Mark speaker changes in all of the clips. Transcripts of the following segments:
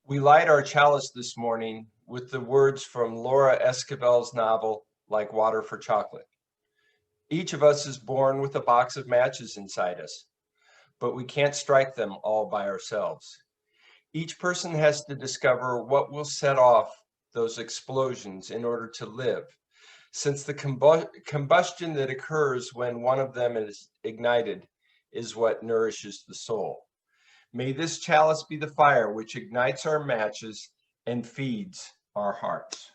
Speaker 1: We light our chalice this morning with the words from Laura Esquivel's novel, Like Water for Chocolate. Each of us is born with a box of matches inside us, but we can't strike them all by ourselves. Each person has to discover what will set off those explosions in order to live, since the combustion that occurs when one of them is ignited is what nourishes the soul. May this chalice be the fire which ignites our matches and feeds our hearts.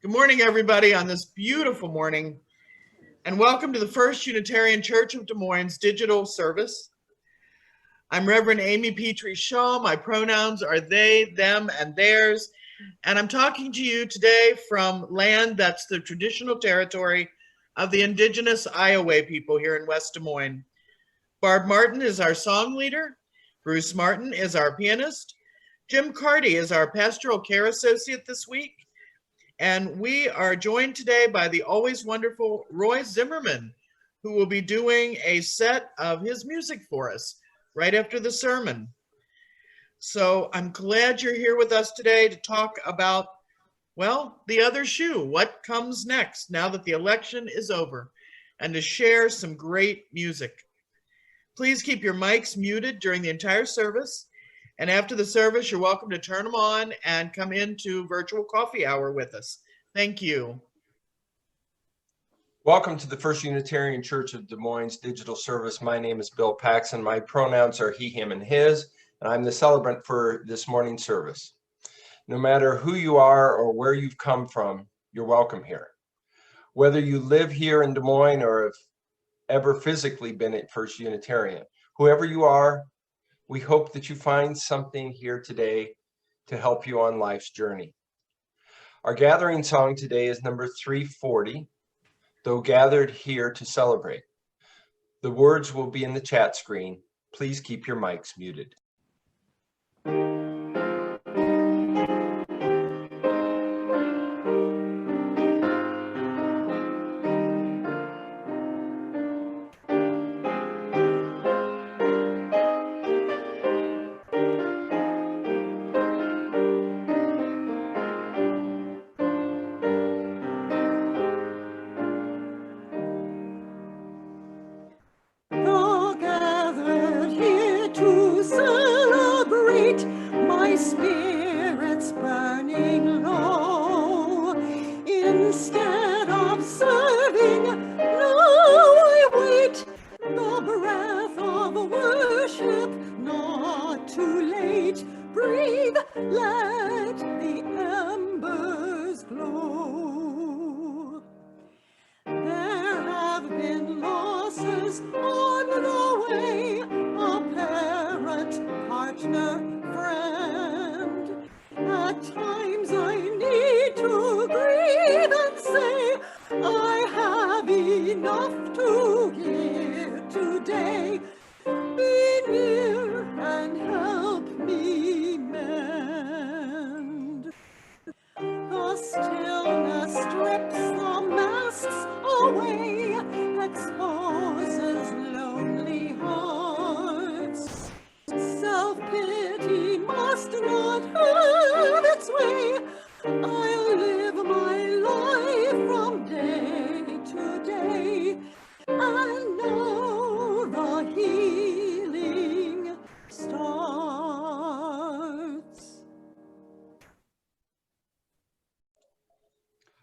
Speaker 2: Good morning, everybody, on this beautiful morning, and welcome to the First Unitarian Church of Des Moines digital service. I'm Reverend Amy Petrie Shaw. My pronouns are they, them, and theirs, and I'm talking to you today from land that's the traditional territory of the indigenous Iowa people here in West Des Moines. Barb Martin is our song leader. Bruce Martin is our pianist. Jim Carty is our pastoral care associate this week. And we are joined today by the always wonderful Roy Zimmerman, who will be doing a set of his music for us right after the sermon. So I'm glad you're here with us today to talk about, well, the other shoe, what comes next now that the election is over, and to share some great music. Please keep your mics muted during the entire service. And after the service, you're welcome to turn them on and come into virtual coffee hour with us. Thank you.
Speaker 1: Welcome to the First Unitarian Church of Des Moines digital service. My name is Bill Paxson. My pronouns are he, him, and his, and I'm the celebrant for this morning's service. No matter who you are or where you've come from, you're welcome here. Whether you live here in Des Moines or have ever physically been at First Unitarian, whoever you are, we hope that you find something here today to help you on life's journey. Our gathering song today is number 340, Though Gathered Here to Celebrate. The words will be in the chat screen. Please keep your mics muted.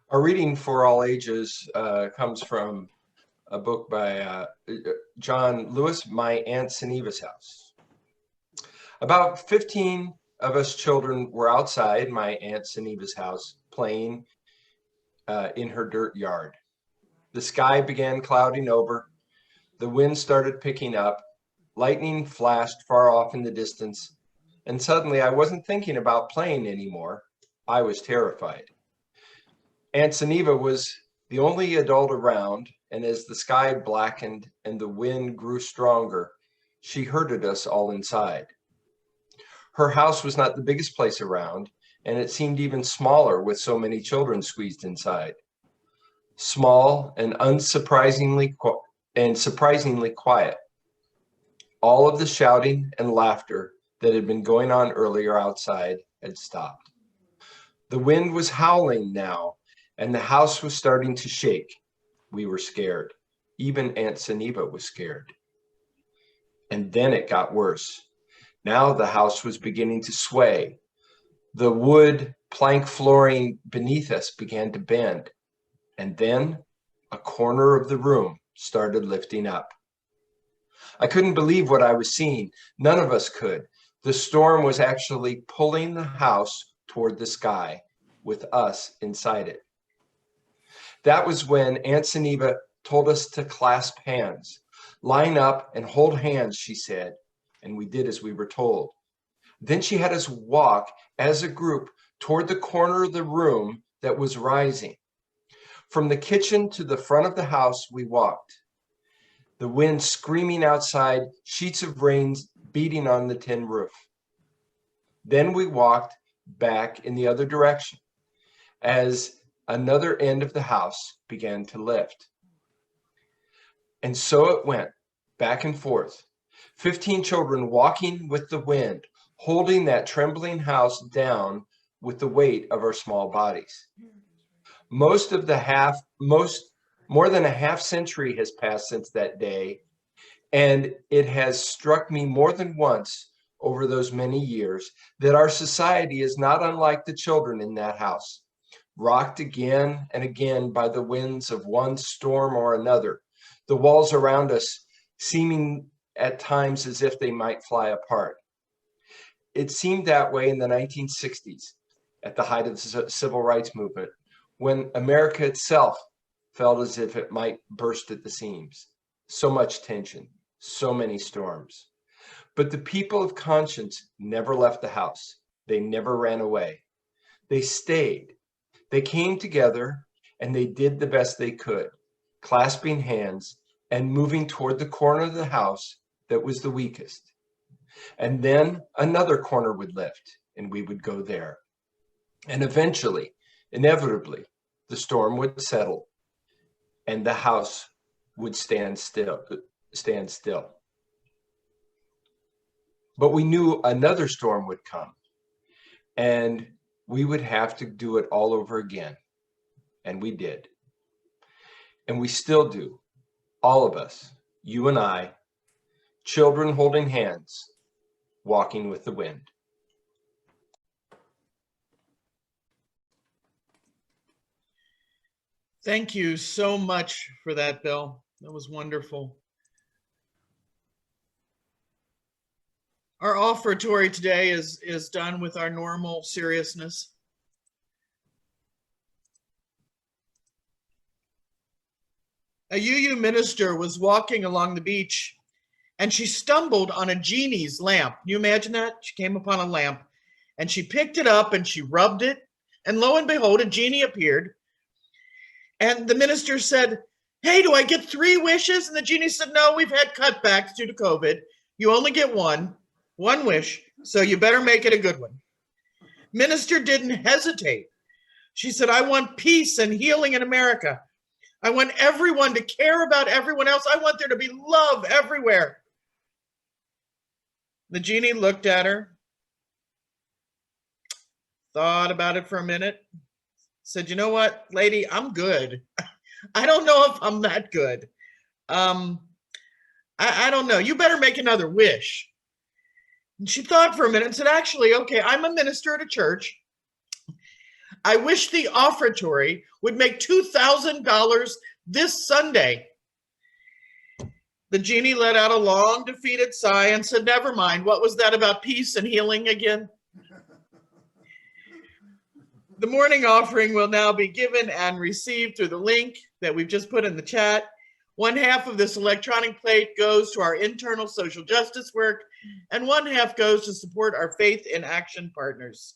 Speaker 1: Our reading for all ages comes from a book by John Lewis, My Aunt Seneva's House. About 15 of us children were outside my Aunt Seneva's house playing in her dirt yard. The sky began clouding over. The wind started picking up. Lightning flashed far off in the distance. And suddenly I wasn't thinking about playing anymore. I was terrified. Aunt Seneva was the only adult around, and as the sky blackened and the wind grew stronger, she herded us all inside. Her house was not the biggest place around, and it seemed even smaller with so many children squeezed inside. Small and surprisingly quiet. All of the shouting and laughter that had been going on earlier outside had stopped. The wind was howling now, and the house was starting to shake. We were scared. Even Aunt Saniba was scared. And then it got worse. Now the house was beginning to sway. The wood plank flooring beneath us began to bend. And then a corner of the room started lifting up. I couldn't believe what I was seeing. None of us could. The storm was actually pulling the house toward the sky with us inside it. That was when Aunt Saniba told us to clasp hands. Line up and hold hands, she said, and we did as we were told. Then she had us walk as a group toward the corner of the room that was rising. From the kitchen to the front of the house, we walked. The wind screaming outside, sheets of rain beating on the tin roof. Then we walked back in the other direction as another end of the house began to lift. And so it went, back and forth. 15 children walking with the wind, holding that trembling house down with the weight of our small bodies. More than a half century has passed since that day, and it has struck me more than once over those many years that our society is not unlike the children in that house, rocked again and again by the winds of one storm or another, the walls around us seeming at times as if they might fly apart. It seemed that way in the 1960s, at the height of the civil rights movement, when America itself felt as if it might burst at the seams. So much tension, so many storms. But the people of conscience never left the house. They never ran away. They stayed. They came together and they did the best they could, clasping hands and moving toward the corner of the house that was the weakest. And then another corner would lift and we would go there. And eventually, inevitably, the storm would settle and the house would stand still. But we knew another storm would come and we would have to do it all over again. And we did. And we still do. All of us, you and I, children holding hands, walking with the wind.
Speaker 2: Thank you so much for that, Bill. That was wonderful. Our offertory today is done with our normal seriousness. A UU minister was walking along the beach and she stumbled on a genie's lamp. Can you imagine that? She came upon a lamp and she picked it up and she rubbed it, and lo and behold, a genie appeared. And the minister said, "Hey, do I get 3 wishes?" And the genie said, "No, we've had cutbacks due to COVID. You only get one wish, so you better make it a good one." Minister didn't hesitate. She said, "I want peace and healing in America. I want everyone to care about everyone else. I want there to be love everywhere." The genie looked at her, thought about it for a minute, said, "You know what, lady, I'm good. I don't know if I'm that good. I don't know. You better make another wish." And she thought for a minute and said, "Actually, okay, I'm a minister at a church. I wish the offertory would make $2,000 this Sunday." The genie let out a long, defeated sigh and said, "Never mind. What was that about peace and healing again?" The morning offering will now be given and received through the link that we've just put in the chat. 1/2 of this electronic plate goes to our internal social justice work, and 1/2 goes to support our Faith in Action partners.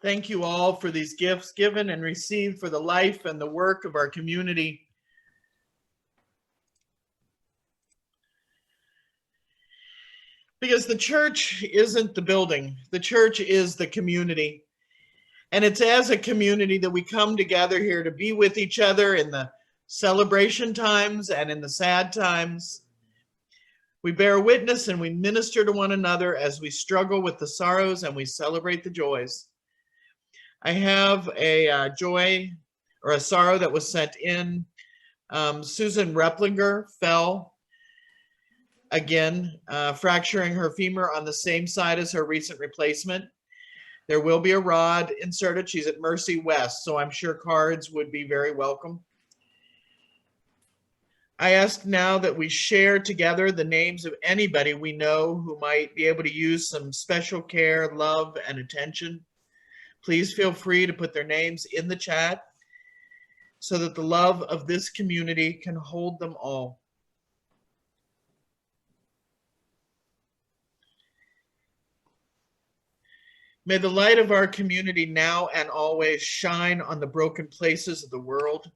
Speaker 2: Thank you all for these gifts given and received for the life and the work of our community. Because the church isn't the building, the church is the community. And it's as a community that we come together here to be with each other in the celebration times and in the sad times. We bear witness and we minister to one another as we struggle with the sorrows and we celebrate the joys. I have a joy or a sorrow that was sent in. Susan Replinger fell again, fracturing her femur on the same side as her recent replacement. There will be a rod inserted. She's at Mercy West, so I'm sure cards would be very welcome. I ask now that we share together the names of anybody we know who might be able to use some special care, love, and attention. Please feel free to put their names in the chat so that the love of this community can hold them all. May the light of our community now and always shine on the broken places of the world.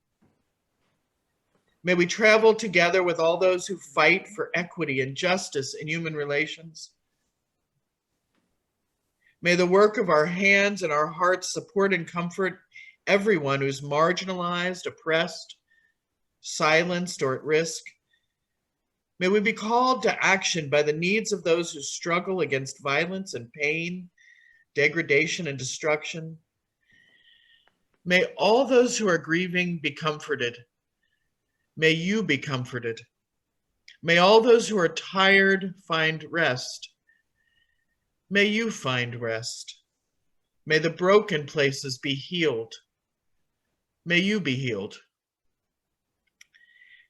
Speaker 2: May we travel together with all those who fight for equity and justice in human relations. May the work of our hands and our hearts support and comfort everyone who's marginalized, oppressed, silenced, or at risk. May we be called to action by the needs of those who struggle against violence and pain, degradation and destruction. May all those who are grieving be comforted. May you be comforted. May all those who are tired find rest. May you find rest. May the broken places be healed. May you be healed.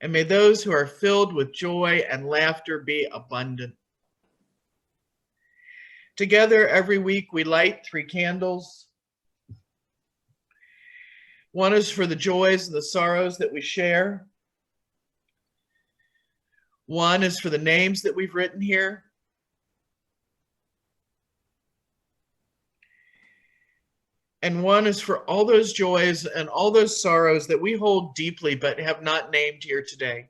Speaker 2: And may those who are filled with joy and laughter be abundant. Together every week we light 3 candles. One is for the joys and the sorrows that we share. One is for the names that we've written here. And one is for all those joys and all those sorrows that we hold deeply but have not named here today.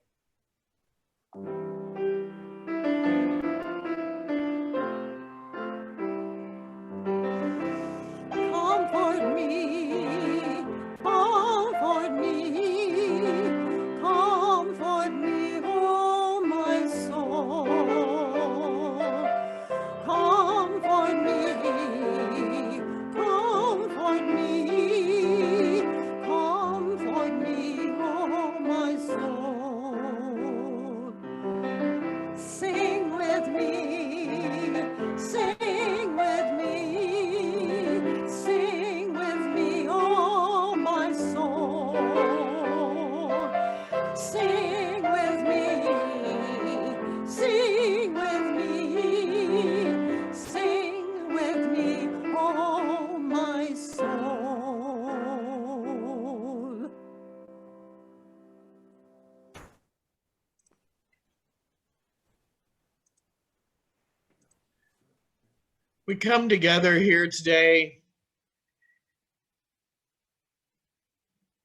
Speaker 3: Comfort me, comfort me, comfort me, oh my soul. Comfort me, comfort me, comfort me, oh my soul. Sing with me, sing with me, sing with me, oh my soul. Sing with me, sing with me, sing with me, oh my soul.
Speaker 2: We come together here today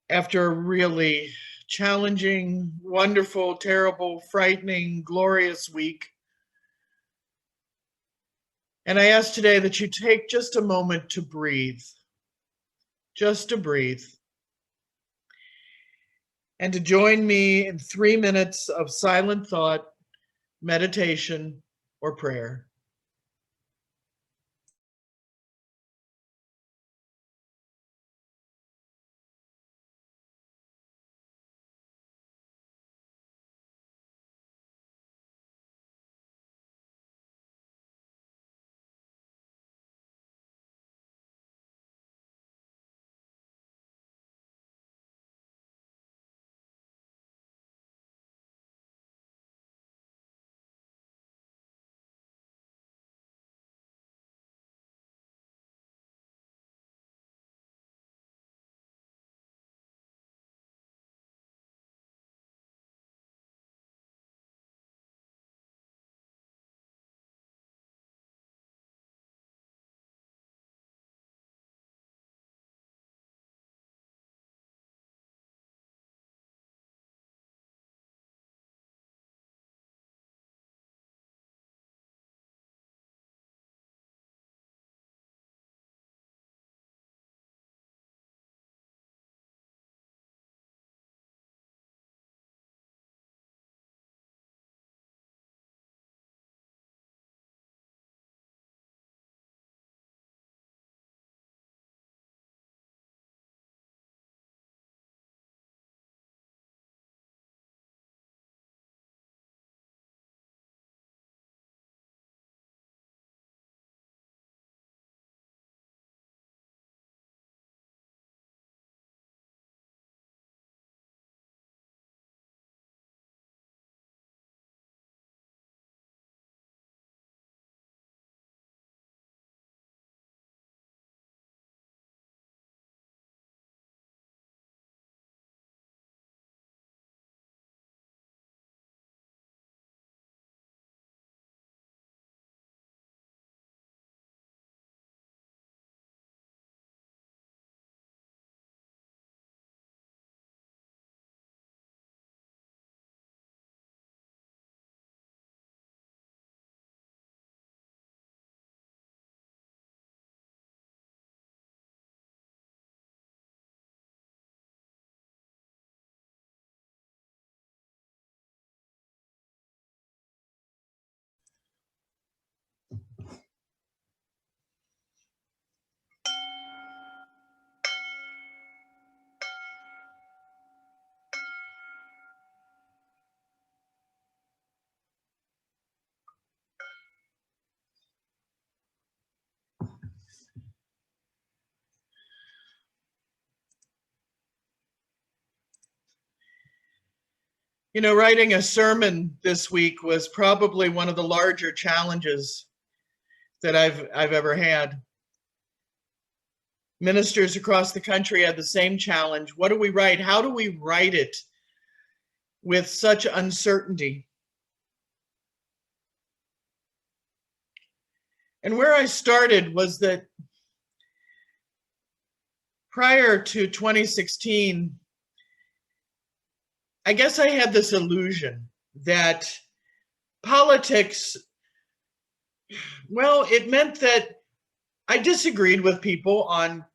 Speaker 2: after a really challenging, wonderful, terrible, frightening, glorious week. And I ask today that you take just a moment to breathe, just to breathe, and to join me in 3 minutes of silent thought, meditation, or prayer. You know, writing a sermon this week was probably one of the larger challenges that I've ever had. Ministers across the country had the same challenge. What do we write? How do we write it with such uncertainty? And where I started was that prior to 2016, I guess I had this illusion that politics, well, it meant that I disagreed with people on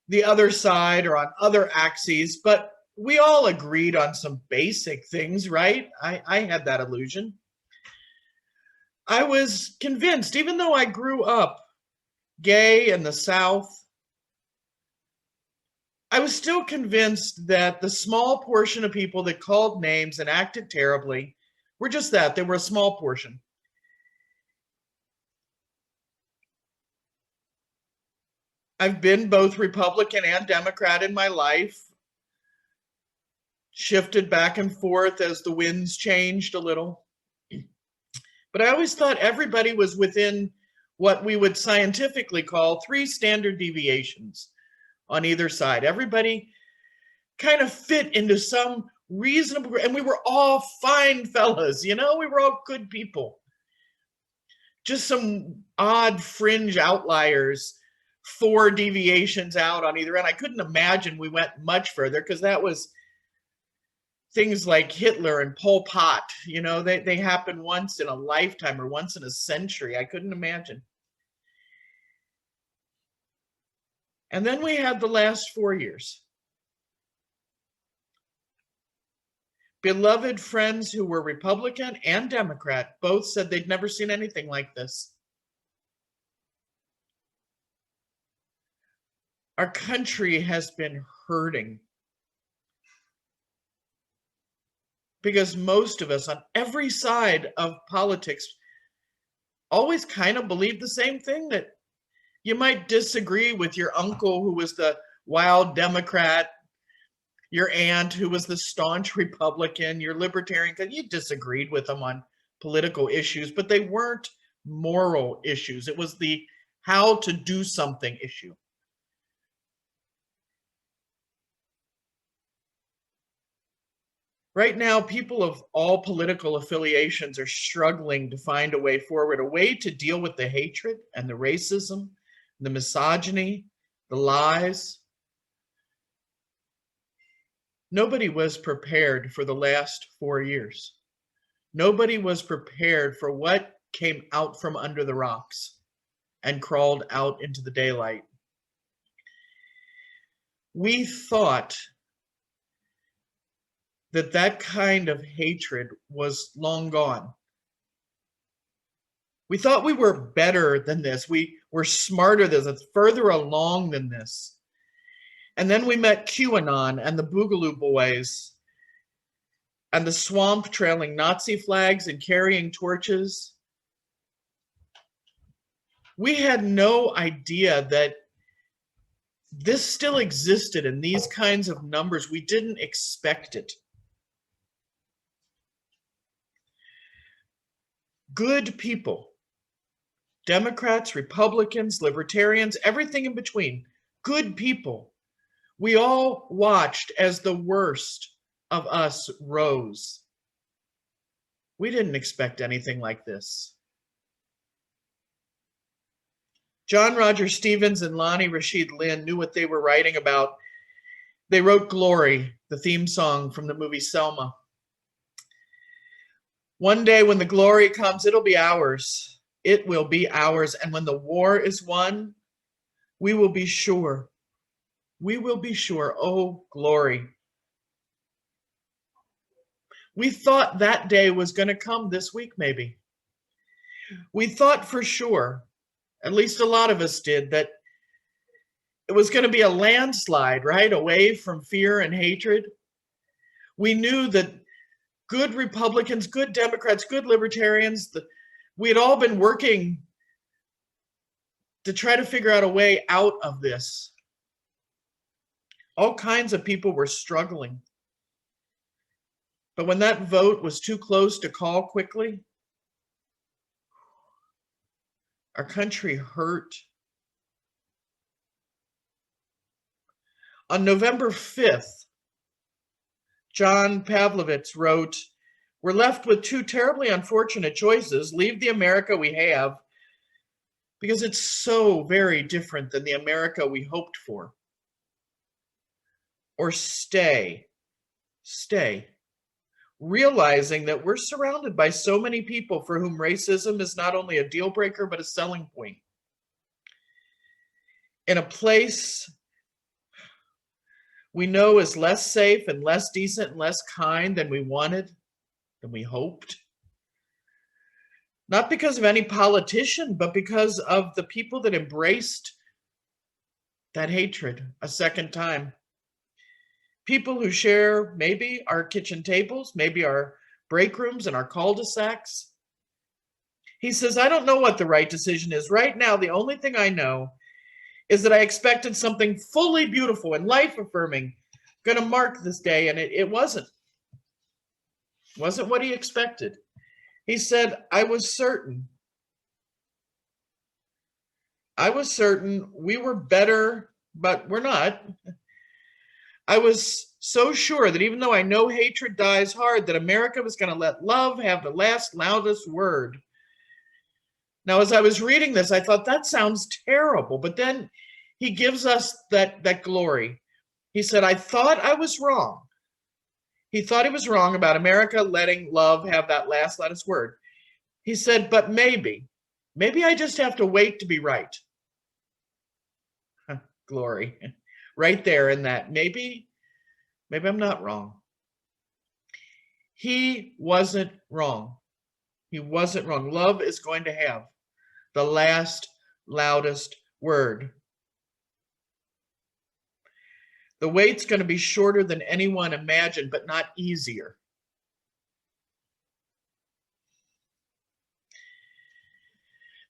Speaker 2: the other side or on other axes, but we all agreed on some basic things, right? I had that illusion. I was convinced, even though I grew up gay in the South, I was still convinced that the small portion of people that called names and acted terribly were just that. They were a small portion. I've been both Republican and Democrat in my life, shifted back and forth as the winds changed a little. But I always thought everybody was within what we would scientifically call 3 standard deviations on either side. Everybody kind of fit into some reasonable, and we were all fine fellas, you know, we were all good people. Just some odd fringe outliers, 4 deviations out on either end. I couldn't imagine we went much further because that was things like Hitler and Pol Pot, you know, they happen once in a lifetime or once in a century. I couldn't imagine. And then we had the last 4 years. Beloved friends who were Republican and Democrat both said they'd never seen anything like this. Our country has been hurting because most of us on every side of politics always kind of believe the same thing, that you might disagree with your uncle who was the wild Democrat, your aunt who was the staunch Republican, your libertarian, because you disagreed with them on political issues, but they weren't moral issues. It was the how to do something issue. Right now, people of all political affiliations are struggling to find a way forward, a way to deal with the hatred and the racism, the misogyny, the lies. Nobody was prepared for the last 4 years. Nobody was prepared for what came out from under the rocks and crawled out into the daylight. We thought that kind of hatred was long gone. We thought we were better than this. We were smarter than this, further along than this. And then we met QAnon and the Boogaloo Boys and the swamp trailing Nazi flags and carrying torches. We had no idea that this still existed in these kinds of numbers. We didn't expect it. Good people, Democrats, Republicans, Libertarians, everything in between, good people. We all watched as the worst of us rose. We didn't expect anything like this. John Roger Stevens and Lonnie Rashid Lynn knew what they were writing about. They wrote Glory, the theme song from the movie Selma. One day when the glory comes, it'll be ours. It will be ours. And when the war is won, we will be sure. We will be sure. Oh, glory. We thought that day was going to come this week, maybe. We thought for sure, at least a lot of us did, that it was going to be a landslide, right? Away from fear and hatred. We knew that good Republicans, good Democrats, good Libertarians, we had all been working to try to figure out a way out of this. All kinds of people were struggling. But when that vote was too close to call quickly, our country hurt. On November 5th, John Pavlovitz wrote, "We're left with two terribly unfortunate choices: leave the America we have, because it's so very different than the America we hoped for, or stay, realizing that we're surrounded by so many people for whom racism is not only a deal breaker, but a selling point. In a place we know is less safe and less decent and less kind than we wanted, than we hoped. Not because of any politician, but because of the people that embraced that hatred a second time. People who share maybe our kitchen tables, maybe our break rooms and our cul-de-sacs." He says, "I don't know what the right decision is. Right now, the only thing I know is that I expected something fully beautiful and life-affirming going to mark this day, and it wasn't. It wasn't what he expected." He said, I was certain we were better, but we're not. I was so sure that even though I know hatred dies hard, that America was going to let love have the last loudest word." Now, as I was reading this, I thought that sounds terrible, but then he gives us that glory. He said, I thought I was wrong. He thought he was wrong about America letting love have that last loudest word. He said, but maybe I just have to wait to be right. Glory. Right there in that. Maybe I'm not wrong. He wasn't wrong. He wasn't wrong. Love is going to have the last loudest word. The wait's going to be shorter than anyone imagined, but not easier.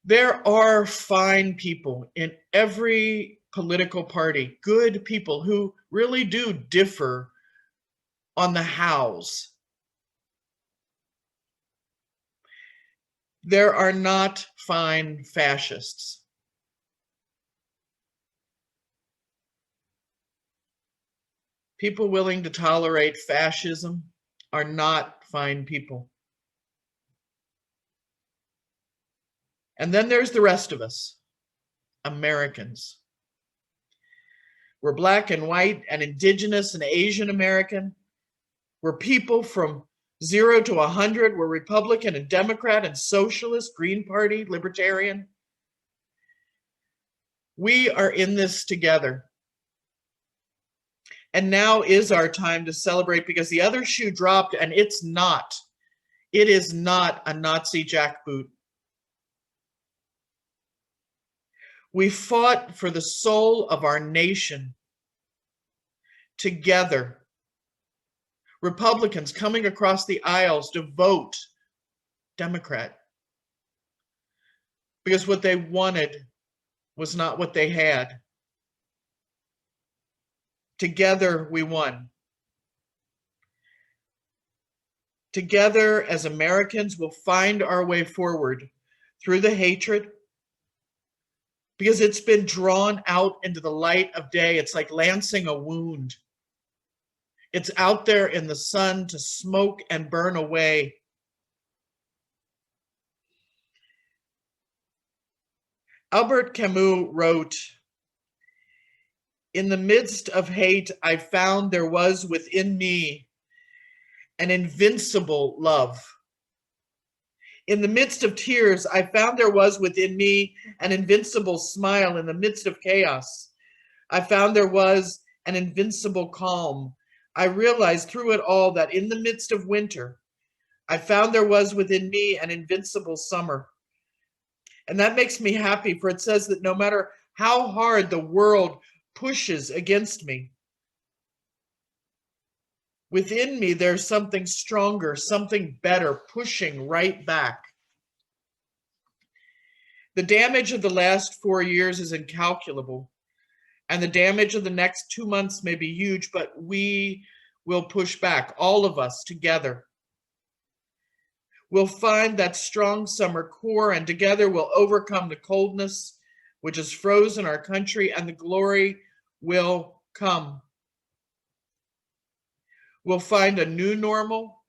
Speaker 2: There are fine people in every political party, good people who really do differ on the hows. There are not fine fascists. People willing to tolerate fascism are not fine people. And then there's the rest of us, Americans. We're Black and white and Indigenous and Asian American. We're people from 0 to 100. We're Republican and Democrat and Socialist, Green Party, Libertarian. We are in this together. And now is our time to celebrate, because the other shoe dropped, and it is not a Nazi jackboot. We fought for the soul of our nation together. Republicans coming across the aisles to vote Democrat, because what they wanted was not what they had. Together we won. Together as Americans, we'll find our way forward through the hatred, because it's been drawn out into the light of day. It's like lancing a wound. It's out there in the sun to smoke and burn away. Albert Camus wrote, "In the midst of hate, I found there was within me an invincible love. In the midst of tears, I found there was within me an invincible smile. In the midst of chaos, I found there was an invincible calm. I realized through it all that in the midst of winter, I found there was within me an invincible summer." And that makes me happy, for it says that no matter how hard the world pushes against me, within me there's something stronger, something better, pushing right back. The damage of the last 4 years is incalculable, and the damage of the next 2 months may be huge, but we will push back, all of us together. We'll find that strong summer core, and together we'll overcome the coldness which has frozen our country, and the glory will come. We'll find a new normal,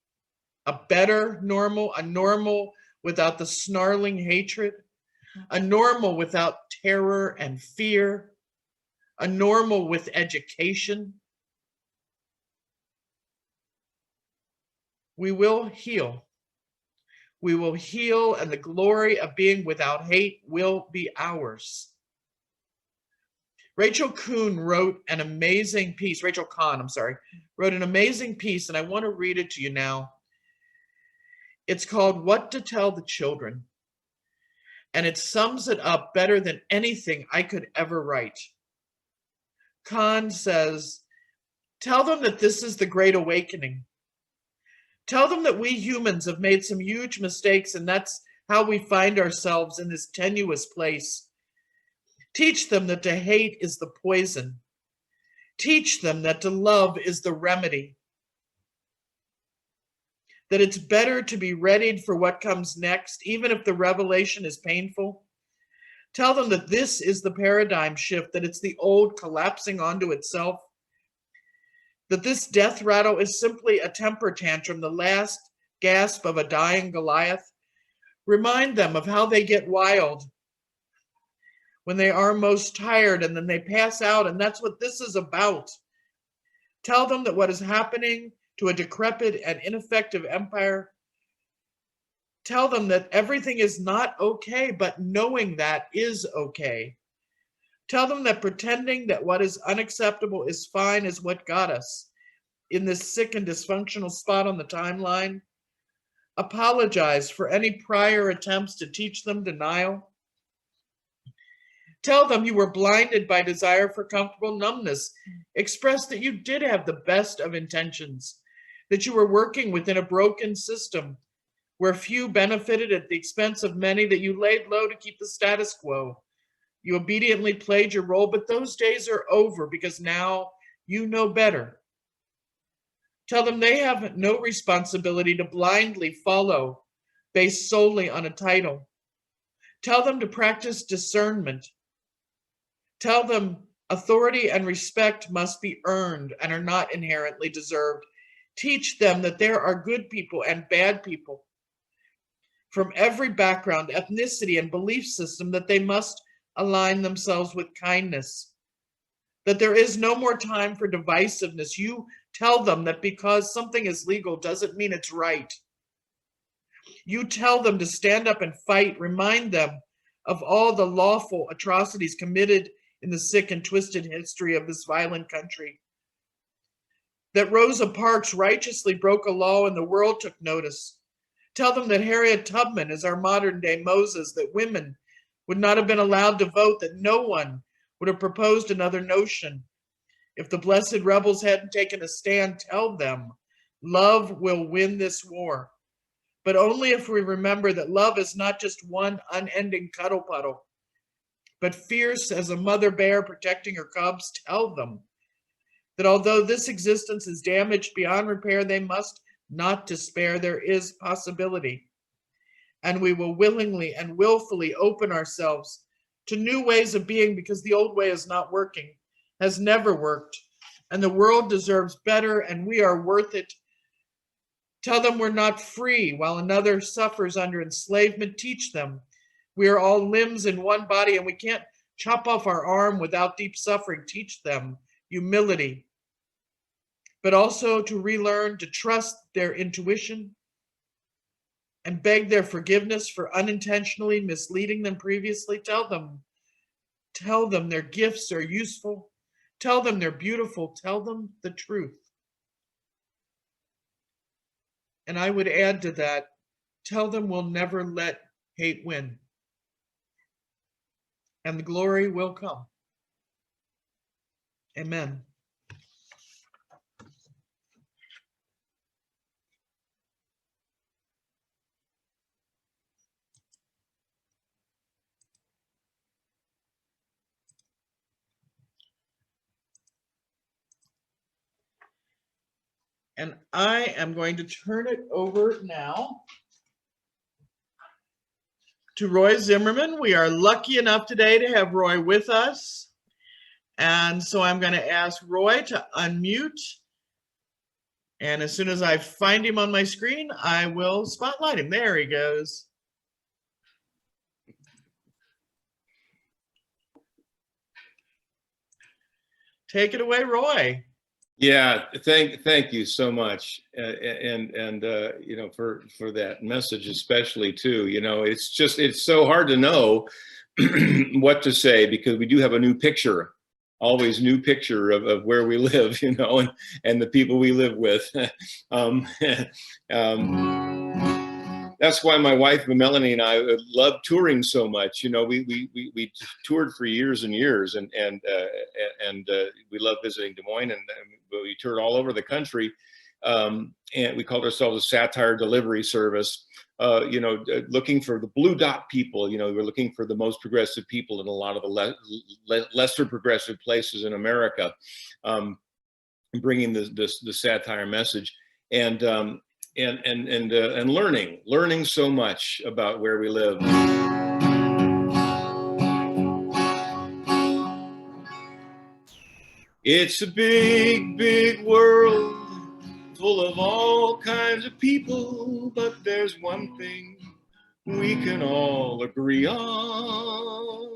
Speaker 2: a better normal, a normal without the snarling hatred, a normal without terror and fear, a normal with education. We will heal. We will heal, and the glory of being without hate will be ours. Rachel Kahn wrote an amazing piece, wrote an amazing piece, and I want to read it to you now. It's called What to Tell the Children, and it sums it up better than anything I could ever write. Kahn says, tell them that this is the Great Awakening. Tell them that we humans have made some huge mistakes, and that's how we find ourselves in this tenuous place. Teach them that to hate is the poison. Teach them that to love is the remedy. That it's better to be readied for what comes next, even if the revelation is painful. Tell them that this is the paradigm shift, that it's the old collapsing onto itself. That this death rattle is simply a temper tantrum, the last gasp of a dying Goliath. Remind them of how they get wild when they are most tired, and then they pass out, and that's what this is about. Tell them that what is happening to a decrepit and ineffective empire, tell them that everything is not okay, but knowing that is okay. Tell them that pretending that what is unacceptable is fine is what got us in this sick and dysfunctional spot on the timeline. Apologize for any prior attempts to teach them denial. Tell them you were blinded by desire for comfortable numbness. Express that you did have the best of intentions, that you were working within a broken system where few benefited at the expense of many, that you laid low to keep the status quo. You obediently played your role, but those days are over because now you know better. Tell them they have no responsibility to blindly follow based solely on a title. Tell them to practice discernment. Tell them authority and respect must be earned and are not inherently deserved. Teach them that there are good people and bad people from every background, ethnicity, and belief system, that they must align themselves with kindness, that there is no more time for divisiveness. You tell them that because something is legal doesn't mean it's right. You tell them to stand up and fight. Remind them of all the lawful atrocities committed in the sick and twisted history of this violent country. That Rosa Parks righteously broke a law and the world took notice. Tell them that Harriet Tubman is our modern day Moses, that women would not have been allowed to vote, that no one would have proposed another notion if the blessed rebels hadn't taken a stand. Tell them love will win this war, but only if we remember that love is not just one unending cuddle puddle, but fierce as a mother bear protecting her cubs. Tell them that although this existence is damaged beyond repair, they must not despair. There is possibility, and we will willingly and willfully open ourselves to new ways of being, because the old way is not working, has never worked, and the world deserves better, and we are worth it. Tell them we're not free while another suffers under enslavement. Teach them we are all limbs in one body, and we can't chop off our arm without deep suffering. Teach them humility, but also to relearn to trust their intuition and beg their forgiveness for unintentionally misleading them previously. Tell them their gifts are useful. Tell them they're beautiful. Tell them the truth. And I would add to that, tell them we'll never let hate win, and the glory will come. Amen. And I am going to turn it over now to Roy Zimmerman. We are lucky enough today to have Roy with us. And so I'm going to ask Roy to unmute. And as soon as I find him on my screen, I will spotlight him. There he goes. Take it away, Roy.
Speaker 4: Yeah, thank you so much, and you know, for that message especially too. You know, it's so hard to know what to say, because we do have a new picture, always new picture of where we live, you know, and the people we live with. That's why my wife Melanie and I love touring so much. You know, we toured for years and years, and we love visiting Des Moines, and we toured all over the country, and we called ourselves a satire delivery service. You know, looking for the blue dot people. You know, we're looking for the most progressive people in a lot of the lesser progressive places in America, bringing the satire message, and learning so much about where we live. It's a big, big world full of all kinds of people, but there's one thing we can all agree on.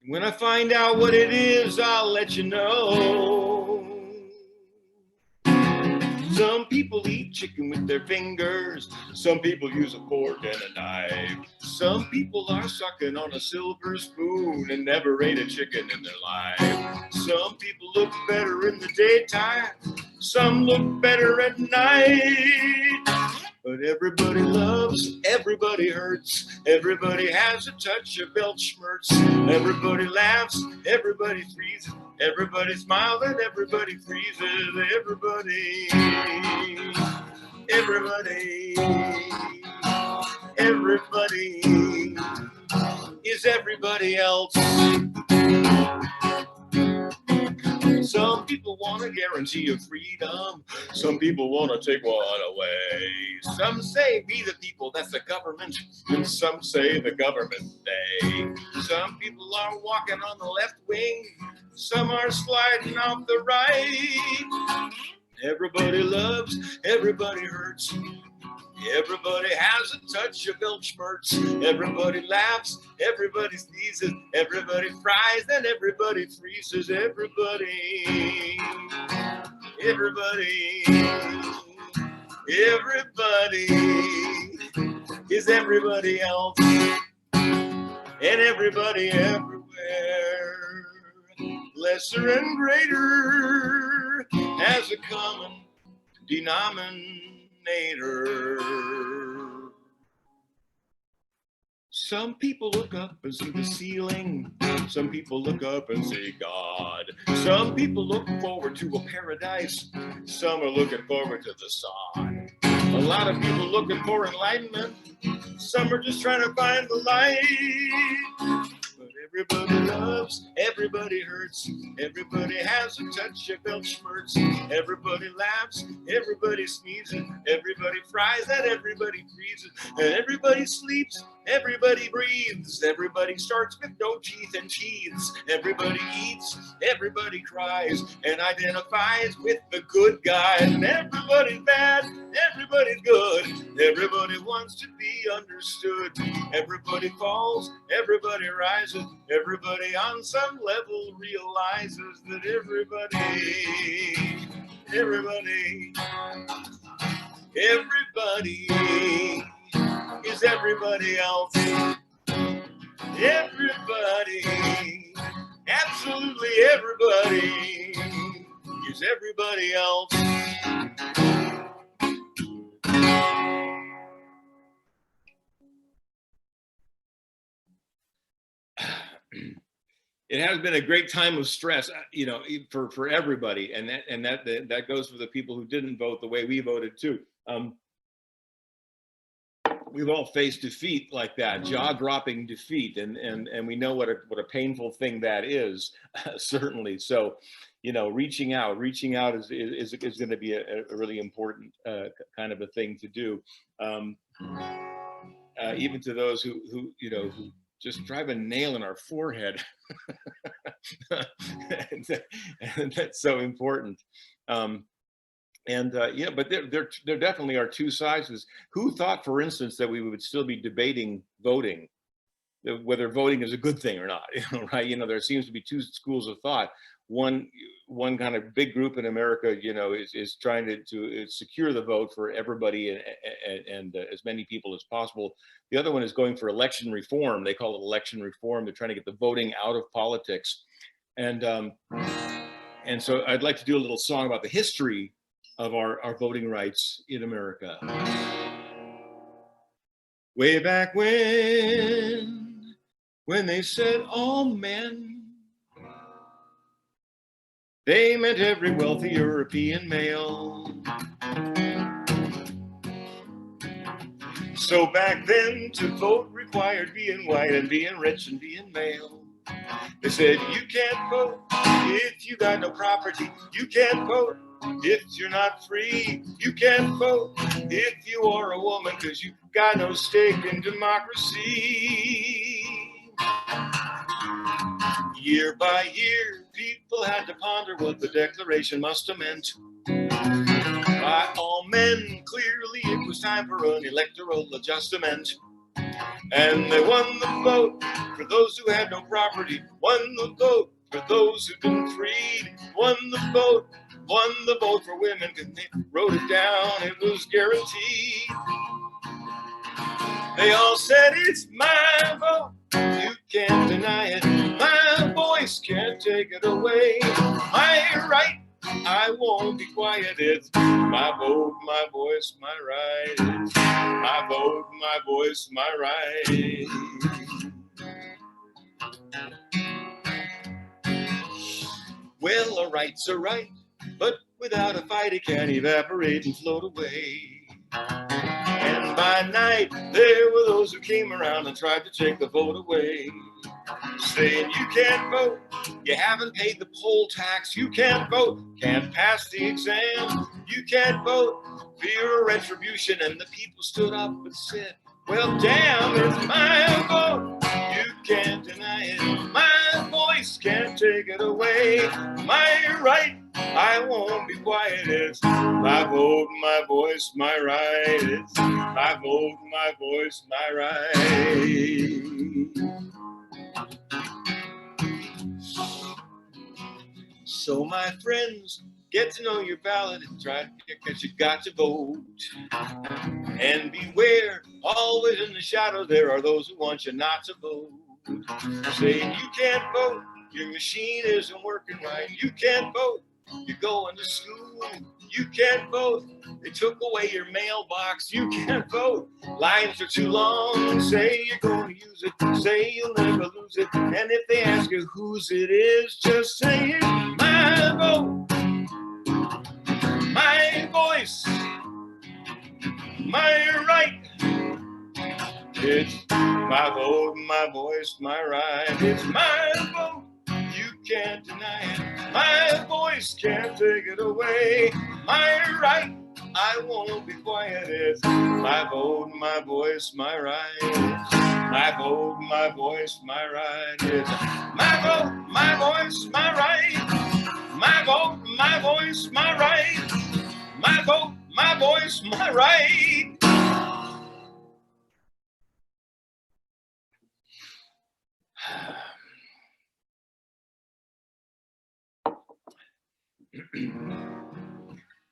Speaker 4: When I find out what it is, I'll let you know. Some people eat chicken with their fingers. Some people use a fork and a knife. Some people are sucking on a silver spoon and never ate a chicken in their life. Some people look better in the daytime. Some look better at night. But everybody loves, everybody hurts, everybody has a touch of Weltschmerz. Everybody laughs, everybody freezes, everybody smiles and everybody freezes. Everybody is everybody else. Some people want a guarantee of freedom. Some people want to take one away. Some say we the people, that's the government. And some say the government they. Some people are walking on the left wing. Some are sliding off the right. Everybody loves, everybody hurts. Everybody has a touch of Weltschmerz. Everybody laughs, everybody sneezes, everybody cries, and everybody freezes. Everybody is everybody else, and everybody everywhere, lesser and greater, has a common denominator. Some people look up and see the ceiling. Some people look up and see God. Some people look forward to a paradise. Some are looking forward to the sun. A lot of people looking for enlightenment. Some are just trying to find the light. But everybody loves, everybody hurts, everybody has a touch of Weltschmerz. Everybody laughs, everybody sneezes, everybody fries, and everybody freezes, and everybody sleeps, everybody breathes, everybody starts with no teeth and teeths, everybody eats, everybody cries, and identifies with the good guys, and everybody's bad, everybody's good, everybody wants to be understood, everybody falls, everybody rises, everybody on some level realizes that everybody is everybody else. Everybody, absolutely everybody is everybody else. It has been a great time of stress, you know, for everybody, and that goes for the people who didn't vote the way we voted too. we've all faced defeat like that, jaw-dropping defeat, and we know what a painful thing that is, certainly. So, you know, reaching out is going to be a really important kind of a thing to do, even to those who you know, who just drive a nail in our forehead. and that's so important. Yeah, but there definitely are two sides. Who thought, for instance, that we would still be debating voting, whether voting is a good thing or not? You know, right? You know, there seems to be two schools of thought. One kind of big group in America, you know, is trying to secure the vote for everybody and as many people as possible. The other one is going for election reform. They call it election reform. They're trying to get the voting out of politics. And so I'd like to do a little song about the history of our voting rights in America. Way back when they said all men, they meant every wealthy European male. So back then to vote required being white and being rich and being male. They said you can't vote if you got no property. You can't vote if you're not free. You can't vote if you are a woman, because you got no stake in democracy. Year by year, people had to ponder what the Declaration must have meant. By all men, clearly it was time for an electoral adjustment. And they won the vote for those who had no property, won the vote for those who've been freed, won the vote for women, because they wrote it down, it was guaranteed. They all said, it's my vote, you can't deny it, my voice can't take it away, my right, I won't be quiet, it's my vote, my voice, my right, it's my vote, my voice, my right. Well, a right's a right, but without a fight it can evaporate and float away. And by night, there were those who came around and tried to take the vote away, saying you can't vote, you haven't paid the poll tax, you can't vote, can't pass the exam, you can't vote, fear of retribution. And the people stood up and said, well, damn, it's my vote, you can't deny it, my voice can't take it away, my right, I won't be quiet, it's my vote, my voice, my right, it's my vote, my voice, my right. So my friends, get to know your ballot and try to pick, because you got to vote. And beware, always in the shadows there are those who want you not to vote, saying you can't vote, your machine isn't working right, you can't vote, you're going to school, you can't vote, they took away your mailbox, you can't vote, lines are too long, say you're going to use it, say you'll never lose it, and if they ask you whose it is, just say it's my vote, my voice, my right, it's my vote, my voice, my right, it's my vote, you can't deny it, my voice can't take it away, my right, I won't be quiet, it's my vote, my voice, my right, it's my vote, my voice, my right, it's my vote, my voice, my right, my vote, my voice, my right, my vote, my voice, my right.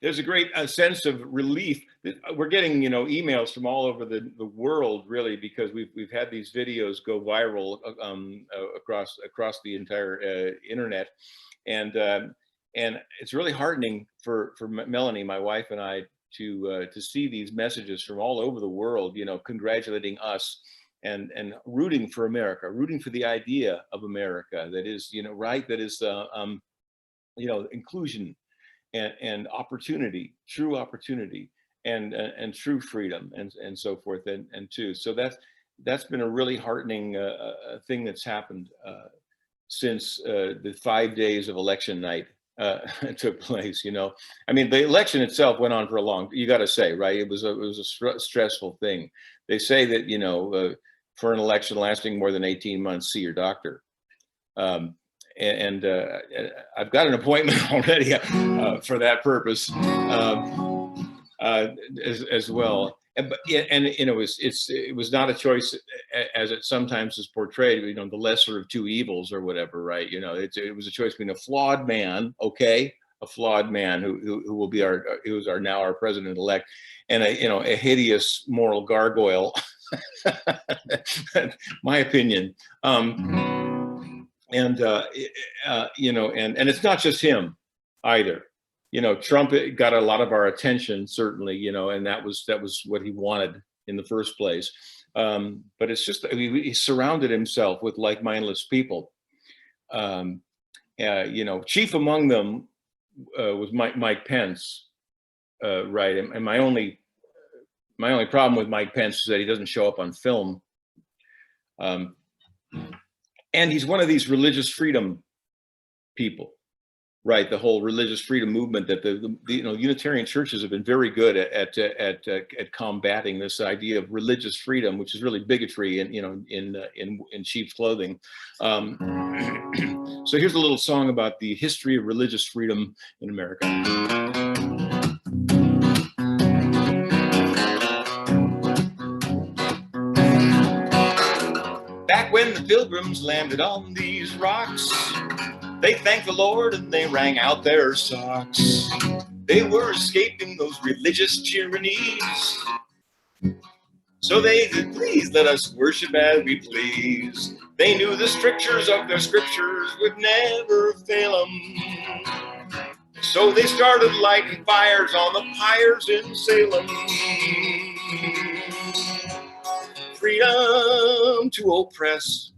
Speaker 4: There's a great sense of relief. We're getting, you know, emails from all over the world, really, because we've had these videos go viral across the entire internet, and it's really heartening for Melanie, my wife, and I to see these messages from all over the world, you know, congratulating us and rooting for America, rooting for the idea of America that is, you know, right, that is, you know, inclusion and opportunity, true opportunity. and true freedom and so forth and too. So that's been a really heartening thing that's happened since the 5 days of election night took place. You know, I mean, the election itself went on for a long. You got to say, right? It was a stressful thing. They say that, you know, for an election lasting more than 18 months, see your doctor. And I've got an appointment already for that purpose as well. And you know, it was not a choice as it sometimes is portrayed. You know, the lesser of two evils or whatever, right? You know, it was a choice between a flawed man, okay, a flawed man who will be who is now our president elect, and a hideous moral gargoyle. My opinion. You know, and it's not just him either. You know, Trump got a lot of our attention, certainly, you know, and that was what he wanted in the first place. But it's just, he surrounded himself with like-minded people. You know, chief among them was Mike Pence, right? And my only problem with Mike Pence is that he doesn't show up on film. And he's one of these religious freedom people. Right, the whole religious freedom movement that the you know, Unitarian churches have been very good at combating this idea of religious freedom, which is really bigotry and, you know, in sheep's clothing. So here's a little song about the history of religious freedom in America. Back when the Pilgrims landed on these rocks, they thanked the Lord and they wrang out their socks. They were escaping those religious tyrannies, so they said, please let us worship as we please. They knew the strictures of their scriptures would never fail them, so they started lighting fires on the pyres in Salem. Freedom to oppress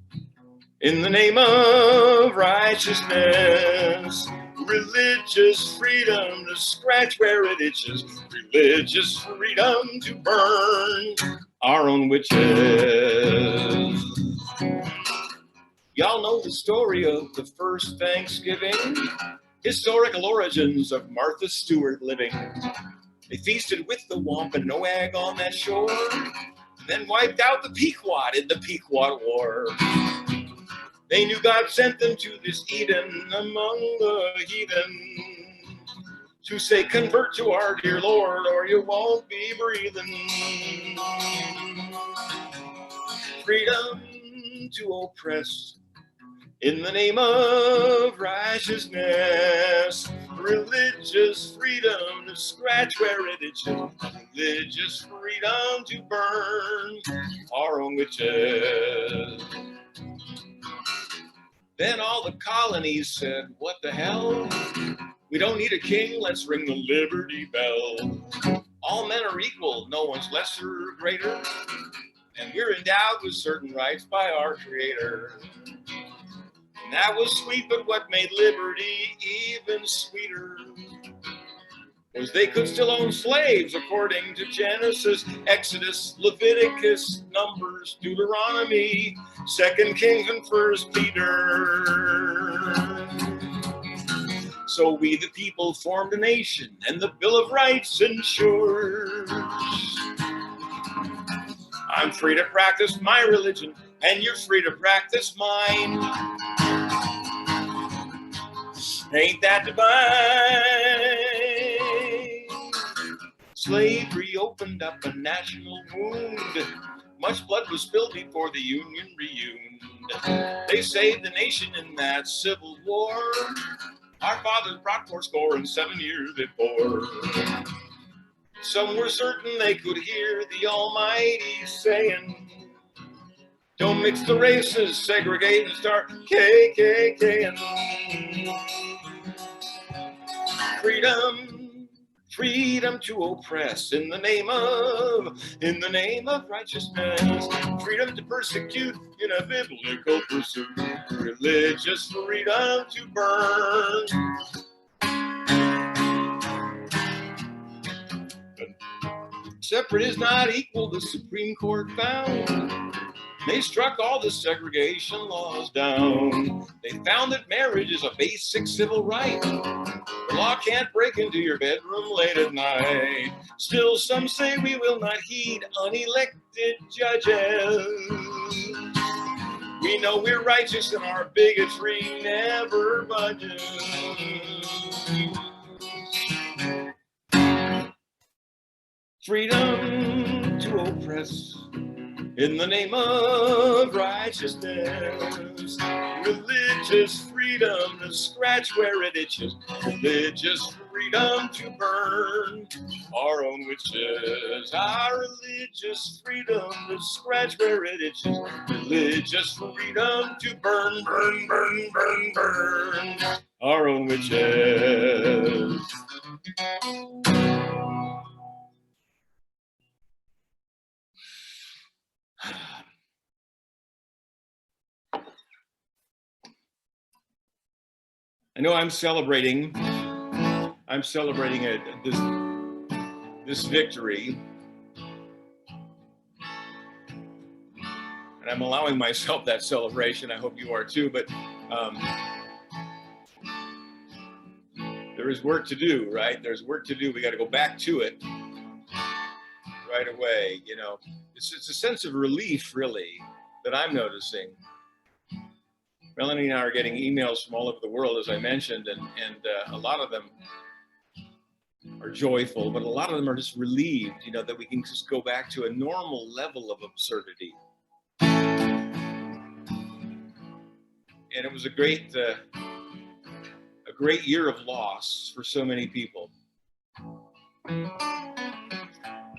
Speaker 4: in the name of righteousness, religious freedom to scratch where it itches, religious freedom to burn our own witches. Y'all know the story of the first Thanksgiving, historical origins of Martha Stewart living. They feasted with the wampum Noag on that shore, then wiped out the Pequot in the Pequot War. They knew God sent them to this Eden among the heathen to say, convert to our dear Lord or you won't be breathing. Freedom to oppress in the name of righteousness, religious freedom to scratch where it itches, religious freedom to burn our own witches. Then all the colonies said, what the hell? We don't need a king, let's ring the Liberty Bell. All men are equal, no one's lesser or greater, and we're endowed with certain rights by our Creator. And that was sweet, but what made liberty even sweeter was they could still own slaves according to Genesis, Exodus, Leviticus, Numbers, Deuteronomy, 2 Kings and 1 Peter. So we the people formed a nation and the Bill of Rights ensures I'm free to practice my religion and you're free to practice mine. Ain't that divine? Slavery opened up a national wound. Much blood was spilled before the Union reunited. They saved the nation in that Civil War. Our fathers brought four score and 7 years before. Some were certain they could hear the Almighty saying, don't mix the races, segregate and start KKKing. Freedom to oppress in the name of righteousness. Freedom to persecute in a biblical pursuit. Religious freedom to burn. Separate is not equal, the Supreme Court found. They struck all the segregation laws down. They found that marriage is a basic civil right. The law can't break into your bedroom late at night. Still, some say we will not heed unelected judges. We know we're righteous and our bigotry never budges. Freedom to oppress in the name of righteousness. Religious freedom to scratch where it itches. Religious freedom to burn our own witches. Our religious freedom to scratch where it itches. Religious freedom to burn, burn, burn, burn, burn our own witches. I know I'm celebrating this victory, and I'm allowing myself that celebration. I hope you are too, but there is work to do, right? There's work to do. We got to go back to it right away. You know, it's a sense of relief, really, that I'm noticing. Melanie and I are getting emails from all over the world, as I mentioned, and a lot of them are joyful, but a lot of them are just relieved, you know, that we can just go back to a normal level of absurdity. And it was a great year of loss for so many people.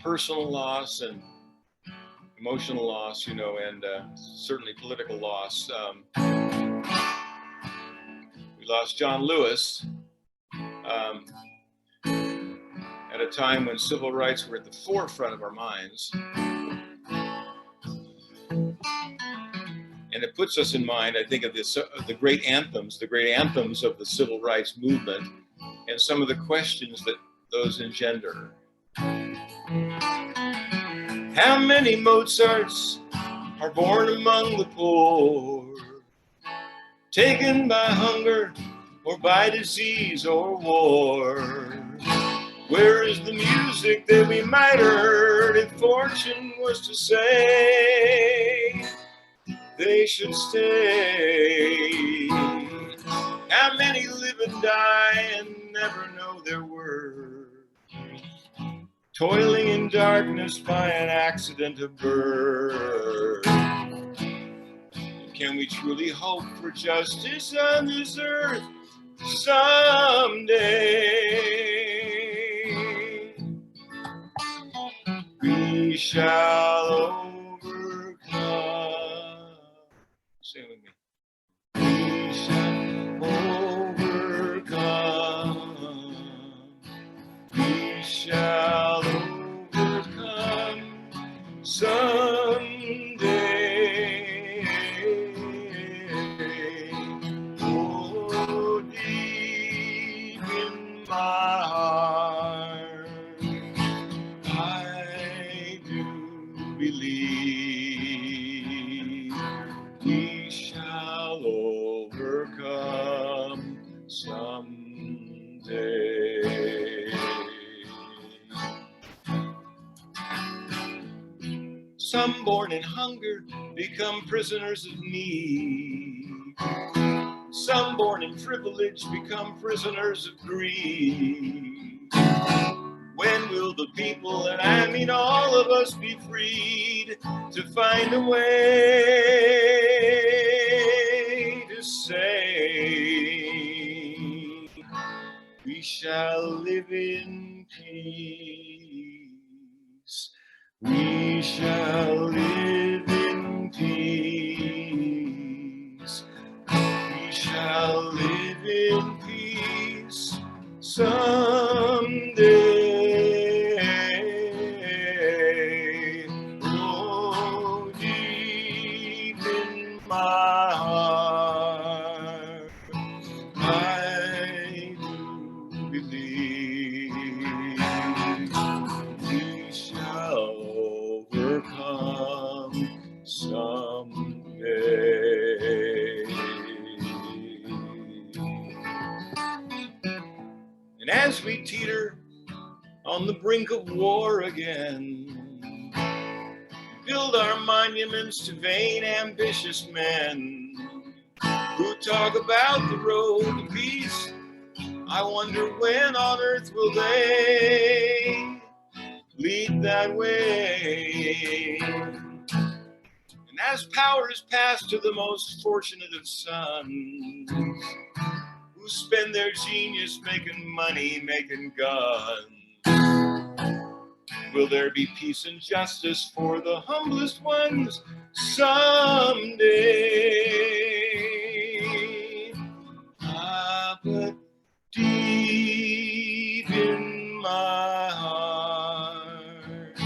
Speaker 4: Personal loss and emotional loss, you know, and certainly political loss. We lost John Lewis at a time when civil rights were at the forefront of our minds. And it puts us in mind, I think, of the great anthems of the civil rights movement and some of the questions that those engender. How many Mozarts are born among the poor, taken by hunger or by disease or war? Where is the music that we might heard if fortune was to say they should stay? How many live and die and never know their worth, toiling in darkness by an accident of birth? Can we truly hope for justice on this earth someday? We shall overcome. Sing with me. We shall overcome. We shall overcome someday. Oh, deep in my heart, I do believe we shall overcome someday. Some born in hunger become prisoners of need. Some born in privilege become prisoners of greed. When will the people, and I mean all of us, be freed to find a way to say we shall live in peace? We shall live in peace. We shall live in peace someday. Oh, deep in my heart, I do believe we shall brink of war again. Build our monuments to vain, ambitious men who talk about the road to peace. I wonder when on earth will they lead that way. And as power is passed to the most fortunate of sons, who spend their genius making money, making guns, will there be peace and justice for the humblest ones someday? But deep in my heart,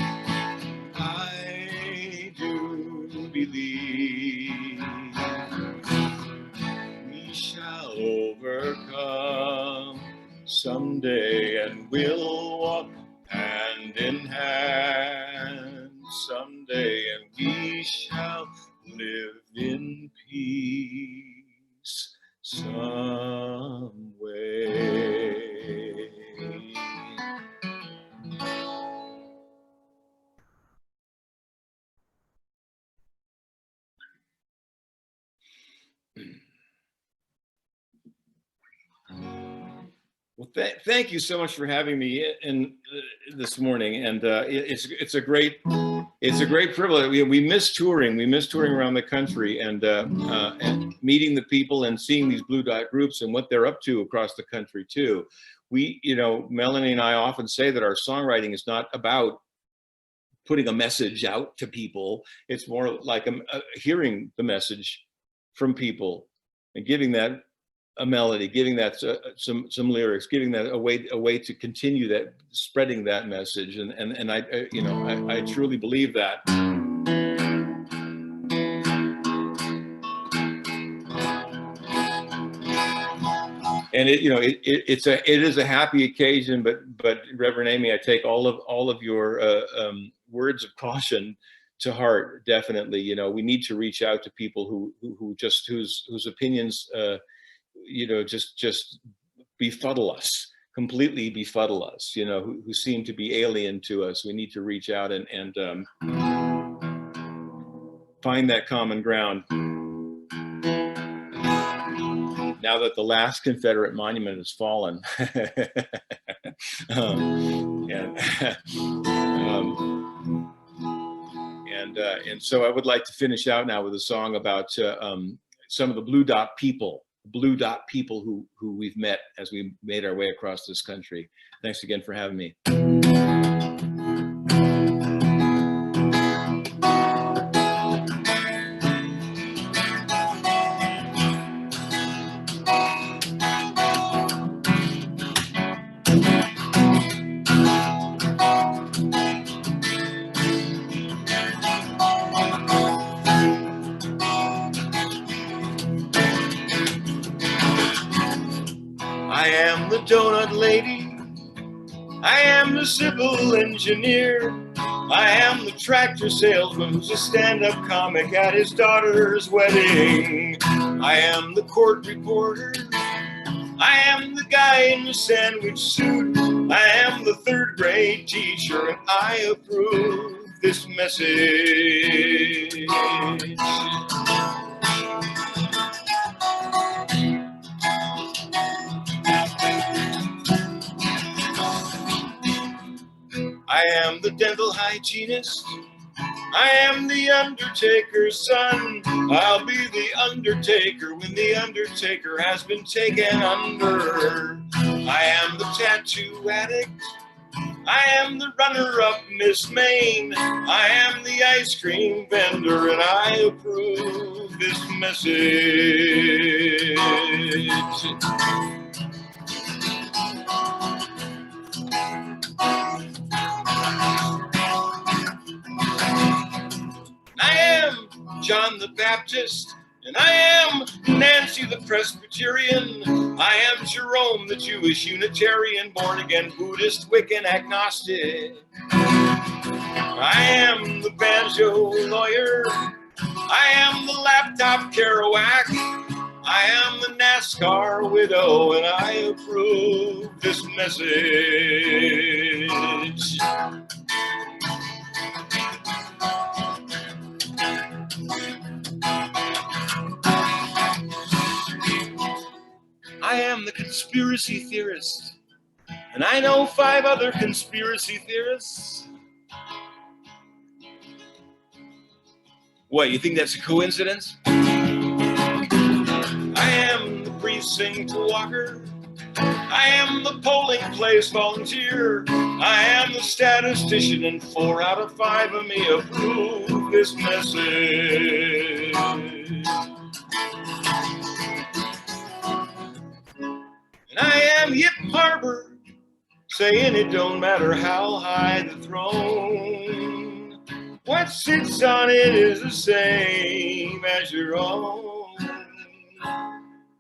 Speaker 4: I do believe we shall overcome someday, and we'll walk hand in hand someday, and we shall live in peace some way. Well, thank you so much for having me in this morning, and it's a great privilege. We miss touring. We miss touring around the country and meeting the people and seeing these Blue Dot groups and what they're up to across the country too. We, Melanie and I often say that our songwriting is not about putting a message out to people. It's more like hearing the message from people and giving that a melody, giving that some lyrics, giving that a way to continue that, spreading that message, and I truly believe that. And it is a happy occasion, but Reverend Amy, I take all of your words of caution to heart. Definitely, we need to reach out to people whose opinions just befuddle us, completely befuddle us, who seem to be alien to us. We need to reach out and find that common ground. Now that the last Confederate monument has fallen. And so I would like to finish out now with a song about some of the Blue Dot people who we've met as we made our way across this country. Thanks again for having me. I am the donut lady, I am the civil engineer, I am the tractor salesman who's a stand-up comic at his daughter's wedding. I am the court reporter, I am the guy in the sandwich suit, I am the third grade teacher, and I approve this message. I am the dental hygienist, I am the undertaker's son. I'll be the undertaker when the undertaker has been taken under. I am the tattoo addict, I am the runner-up Miss Maine, I am the ice cream vendor, and I approve this message. I am John the Baptist, and I am Nancy the Presbyterian. I am Jerome the Jewish Unitarian, born-again Buddhist, Wiccan, agnostic. I am the banjo lawyer, I am the laptop Kerouac, I am the NASCAR widow, and I approve this message. I am the conspiracy theorist, and I know 5 other conspiracy theorists. What, you think that's a coincidence? I am the precinct walker. I am the polling place volunteer. I am the statistician, and 4 out of 5 of me approve this message. And I am Yip Harbor, saying it don't matter how high the throne. What sits on it is the same as your own.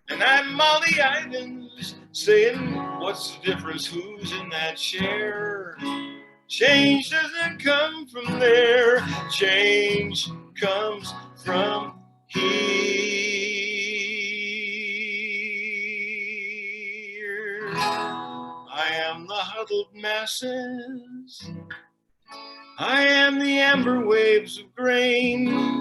Speaker 4: And I'm Molly Ivins, saying, what's the difference? Who's in that chair? Change doesn't come from there. Change comes from here. I am the huddled masses. I am the amber waves of grain.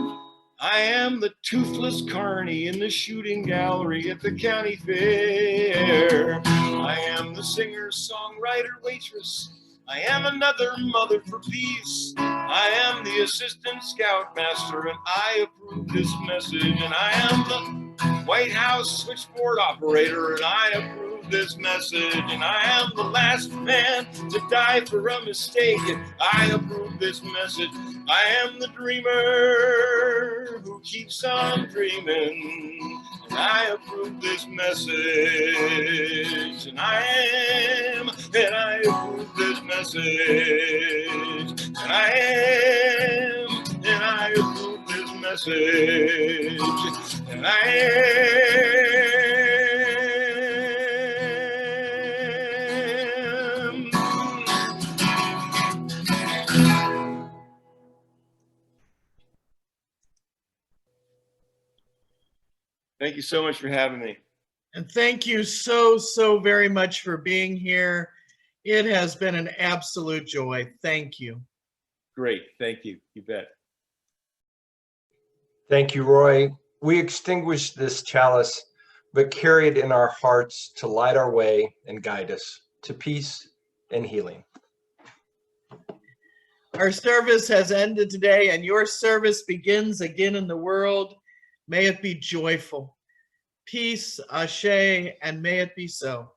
Speaker 4: I am the toothless carny in the shooting gallery at the county fair. I am the singer, songwriter, waitress. I am another mother for peace. I am the assistant scoutmaster, and I approve this message. And I am the White House switchboard operator, and I approve this message. And I am the last man to die for a mistake, and I approve this message. I am the dreamer who keeps on dreaming, and I approve this message. And I approve this message. And I approve this message. And I am. Thank you so much for having me.
Speaker 2: And thank you so very much for being here. It has been an absolute joy. Thank you.
Speaker 4: Great. Thank you. You bet.
Speaker 1: Thank you, Roy. We extinguish this chalice, but carry it in our hearts to light our way and guide us to peace and healing.
Speaker 2: Our service has ended today, and your service begins again in the world. May it be joyful. Peace, ashe, and may it be so.